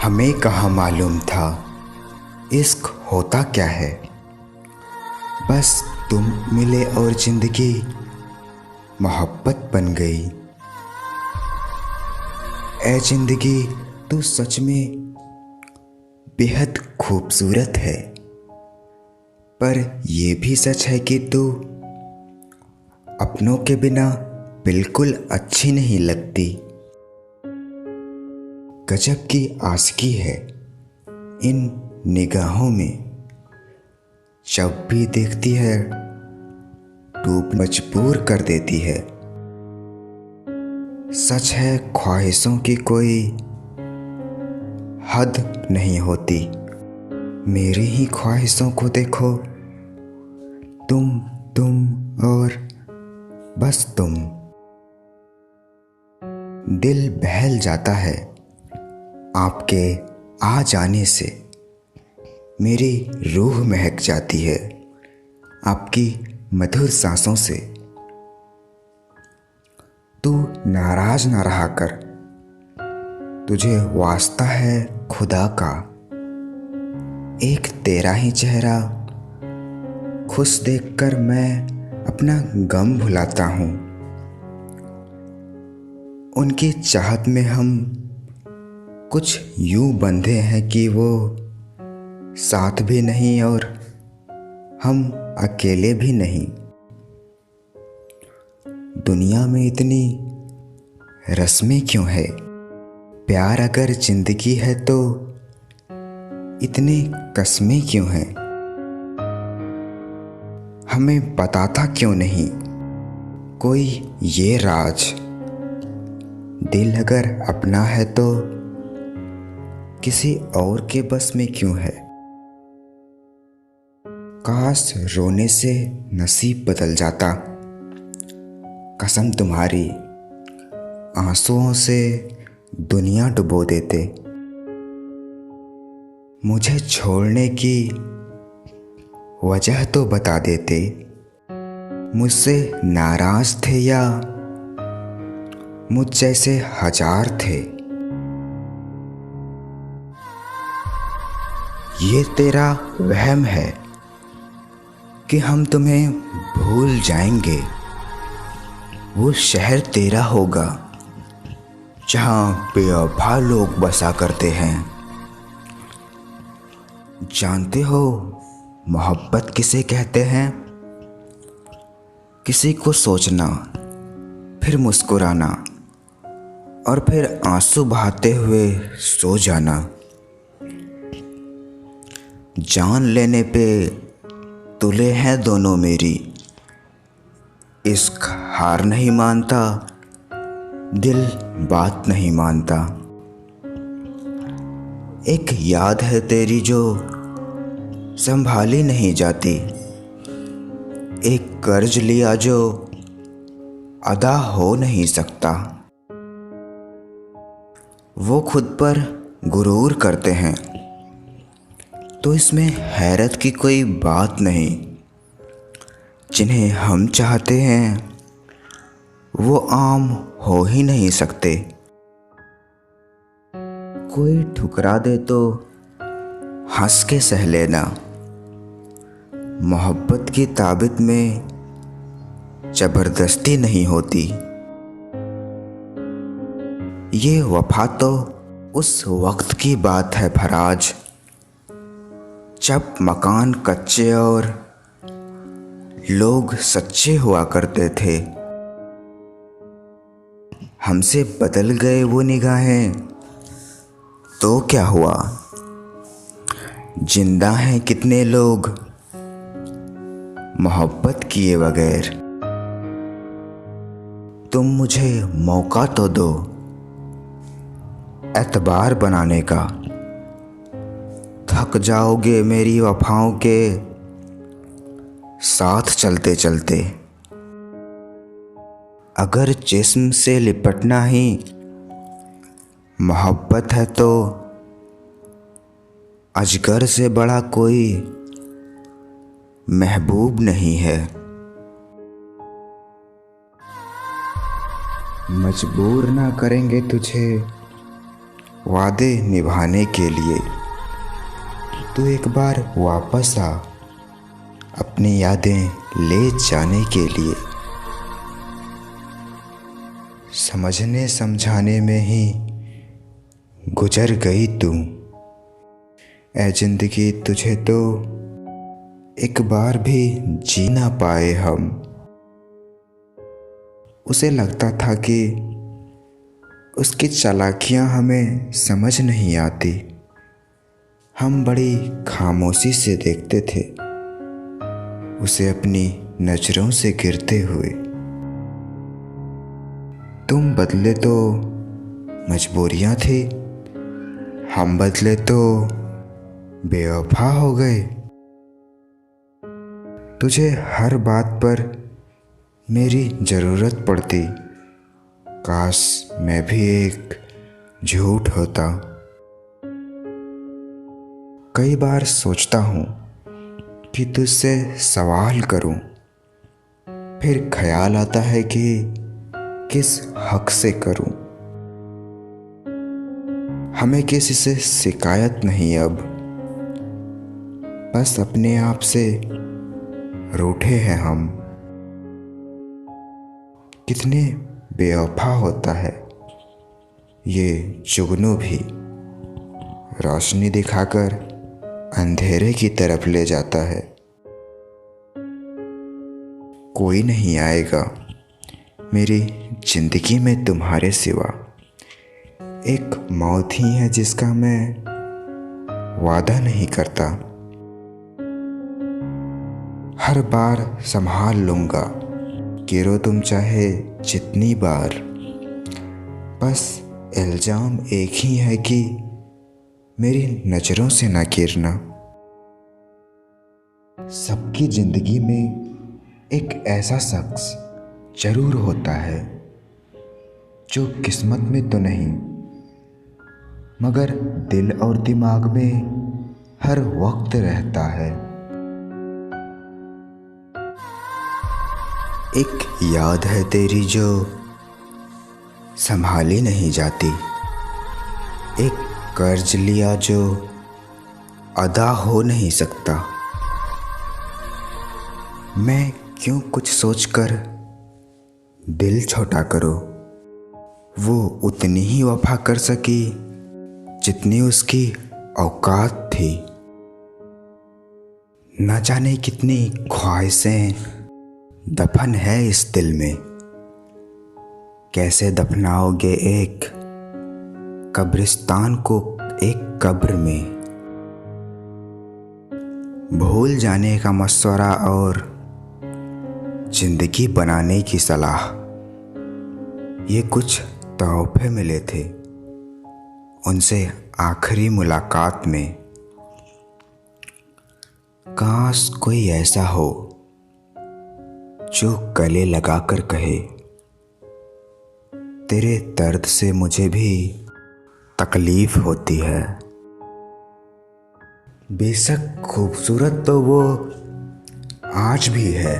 हमें कहाँ मालूम था इश्क होता क्या है। बस तुम मिले और जिंदगी मोहब्बत बन गई। ऐ जिंदगी तू सच में बेहद खूबसूरत है, पर ये भी सच है कि तू अपनों के बिना बिल्कुल अच्छी नहीं लगती। गजब की आशिकी है इन निगाहों में, जब भी देखती है डूब मजबूर कर देती है। सच है ख्वाहिशों की कोई हद नहीं होती। मेरी ही ख्वाहिशों को देखो, तुम और बस तुम। दिल बहल जाता है आपके आ जाने से, मेरी रूह महक जाती है आपकी मधुर सांसों से। तू नाराज ना रहा कर, तुझे वास्ता है खुदा का। एक तेरा ही चेहरा खुश देखकर मैं अपना गम भुलाता हूँ। उनकी चाहत में हम कुछ यूं बंधे हैं कि वो साथ भी नहीं और हम अकेले भी नहीं। दुनिया में इतनी रस्में क्यों है? प्यार अगर जिंदगी है तो इतने कस्में क्यों हैं? हमें बताता क्यों नहीं कोई ये राज? दिल अगर अपना है तो किसी और के बस में क्यों है? काश रोने से नसीब बदल जाता, कसम तुम्हारी आंसुओं से दुनिया डुबो देते। मुझे छोड़ने की वजह तो बता देते। मुझसे नाराज थे या मुझ जैसे हजार थे? ये तेरा वहम है कि हम तुम्हें भूल जाएंगे। वो शहर तेरा होगा जहाँ बेवफा लोग बसा करते हैं। जानते हो मोहब्बत किसे कहते हैं? किसी को सोचना, फिर मुस्कुराना और फिर आंसू बहाते हुए सो जाना। जान लेने पे तुले हैं दोनों मेरी। इश्क हार नहीं मानता, दिल बात नहीं मानता। एक याद है तेरी जो संभाली नहीं जाती। एक कर्ज लिया जो अदा हो नहीं सकता। वो खुद पर गुरूर करते हैं तो इसमें हैरत की कोई बात नहीं। जिन्हें हम चाहते हैं वो आम हो ही नहीं सकते। कोई ठुकरा दे तो हंस के सह लेना। मोहब्बत की ताबित में जबरदस्ती नहीं होती। ये वफा तो उस वक्त की बात है फराज, जब मकान कच्चे और लोग सच्चे हुआ करते थे। हमसे बदल गए वो निगाहें तो क्या हुआ? जिंदा हैं कितने लोग मोहब्बत किए बगैर। तुम मुझे मौका तो दो एतबार बनाने का। थक जाओगे मेरी वफाओं के साथ चलते चलते। अगर जिस्म से लिपटना ही मोहब्बत है तो अजगर से बड़ा कोई महबूब नहीं है। मजबूर ना करेंगे तुझे वादे निभाने के लिए। तू एक बार वापस आ अपनी यादें ले जाने के लिए। समझने समझाने में ही गुजर गई तू। ऐ जिंदगी तुझे तो एक बार भी जी ना पाए हम। उसे लगता था कि उसकी चालाकियां हमें समझ नहीं आती। हम बड़ी खामोशी से देखते थे उसे अपनी नजरों से गिरते हुए। तुम बदले तो मजबूरियां थी, हम बदले तो बेवफा हो गए। तुझे हर बात पर मेरी ज़रूरत पड़ती, काश मैं भी एक झूठ होता। कई बार सोचता हूँ कि तुझसे सवाल करूँ, फिर ख्याल आता है कि किस हक से करूँ। हमें किसी से शिकायत नहीं अब, बस अपने आप से रूठे हैं हम। कितने बेवफा होता है ये जुगनू भी, रोशनी दिखाकर अंधेरे की तरफ ले जाता है। कोई नहीं आएगा मेरी जिंदगी में तुम्हारे सिवा, एक मौत ही है जिसका मैं वादा नहीं करता। हर बार संभाल लूँगा, गिरो तुम चाहे जितनी बार। बस इल्ज़ाम एक ही है कि मेरी नज़रों से ना गिरना। सबकी ज़िंदगी में एक ऐसा शख्स ज़रूर होता है जो किस्मत में तो नहीं मगर दिल और दिमाग में हर वक्त रहता है। एक याद है तेरी जो संभाली नहीं जाती, एक कर्ज लिया जो अदा हो नहीं सकता। मैं क्यों कुछ सोचकर दिल छोटा करूं। वो उतनी ही वफा कर सकी जितनी उसकी औकात थी। न जाने कितनी ख्वाहिशें दफन है इस दिल में, कैसे दफनाओगे एक कब्रिस्तान को एक कब्र में। भूल जाने का मशवरा और जिंदगी बनाने की सलाह, ये कुछ तोहफे मिले थे उनसे आखिरी मुलाकात में। काश कोई ऐसा हो जो गले लगाकर कहे, तेरे दर्द से मुझे भी तकलीफ होती है। बेशक खूबसूरत तो वो आज भी है,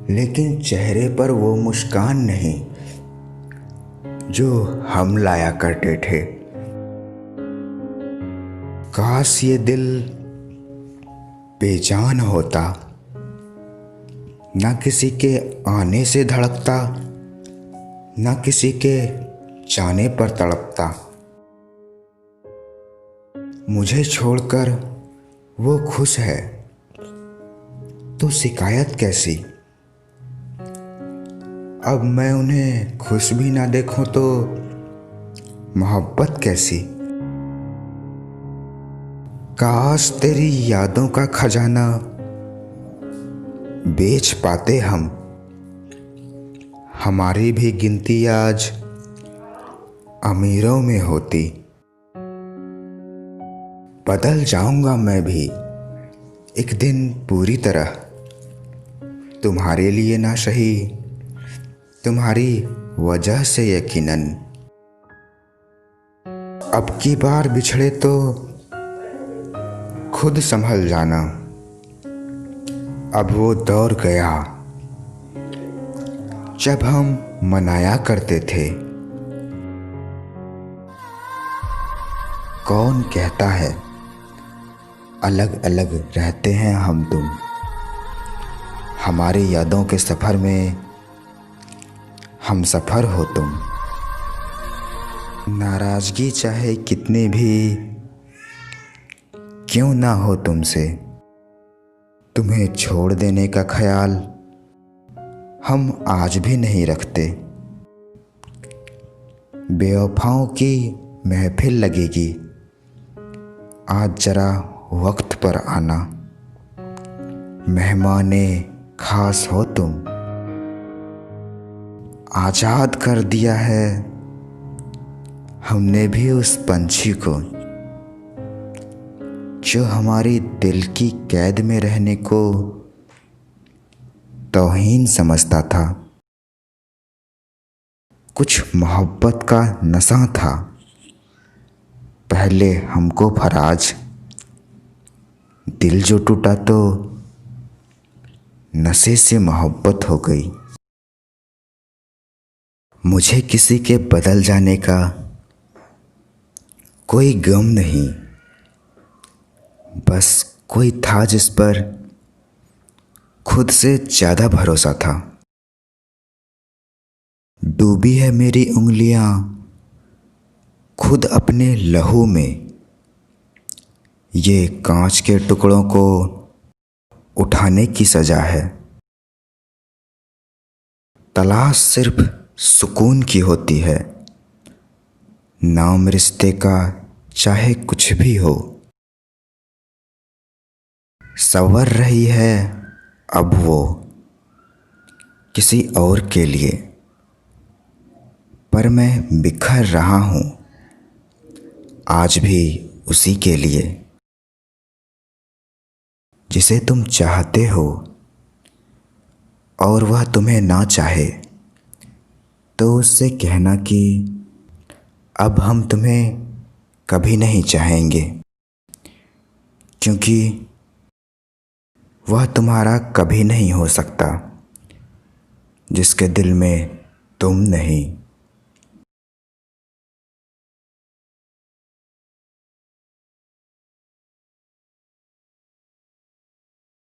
लेकिन चेहरे पर वो मुस्कान नहीं जो हम लाया करते थे। काश ये दिल बेजान होता, ना किसी के आने से धड़कता, ना किसी के जाने पर तड़पता। मुझे छोड़कर वो खुश है तो शिकायत कैसी। अब मैं उन्हें खुश भी ना देखूं तो मोहब्बत कैसी। काश तेरी यादों का खजाना बेच पाते हम, हमारी भी गिनती आज अमीरों में होती। बदल जाऊंगा मैं भी एक दिन पूरी तरह, तुम्हारे लिए ना सही तुम्हारी वजह से यकीनन। अब की बार बिछड़े तो खुद संभल जाना, अब वो दौर गया जब हम मनाया करते थे। कौन कहता है अलग अलग रहते हैं हम तुम। हमारी यादों के सफ़र में हम सफ़र हो तुम। नाराज़गी चाहे कितनी भी क्यों ना हो तुमसे, तुम्हें छोड़ देने का ख्याल हम आज भी नहीं रखते। बेवफाओं की महफिल लगेगी, आज जरा वक्त पर आना। मेहमाने खास हो तुम। आज़ाद कर दिया है हमने भी उस पंछी को जो हमारी दिल की कैद में रहने को तौहीन समझता था। कुछ मोहब्बत का नशा था पहले हमको फराज, दिल जो टूटा तो नशे से मोहब्बत हो गई। मुझे किसी के बदल जाने का कोई गम नहीं, बस कोई था जिस पर खुद से ज़्यादा भरोसा था। डूबी है मेरी उंगलियां खुद अपने लहू में, ये कांच के टुकड़ों को उठाने की सज़ा है। तलाश सिर्फ सुकून की होती है, नाम रिश्ते का चाहे कुछ भी हो। संवर रही है अब वो किसी और के लिए, पर मैं बिखर रहा हूँ आज भी उसी के लिए। जिसे तुम चाहते हो और वह तुम्हें ना चाहे, तो उससे कहना कि अब हम तुम्हें कभी नहीं चाहेंगे, क्योंकि वह तुम्हारा कभी नहीं हो सकता जिसके दिल में तुम नहीं।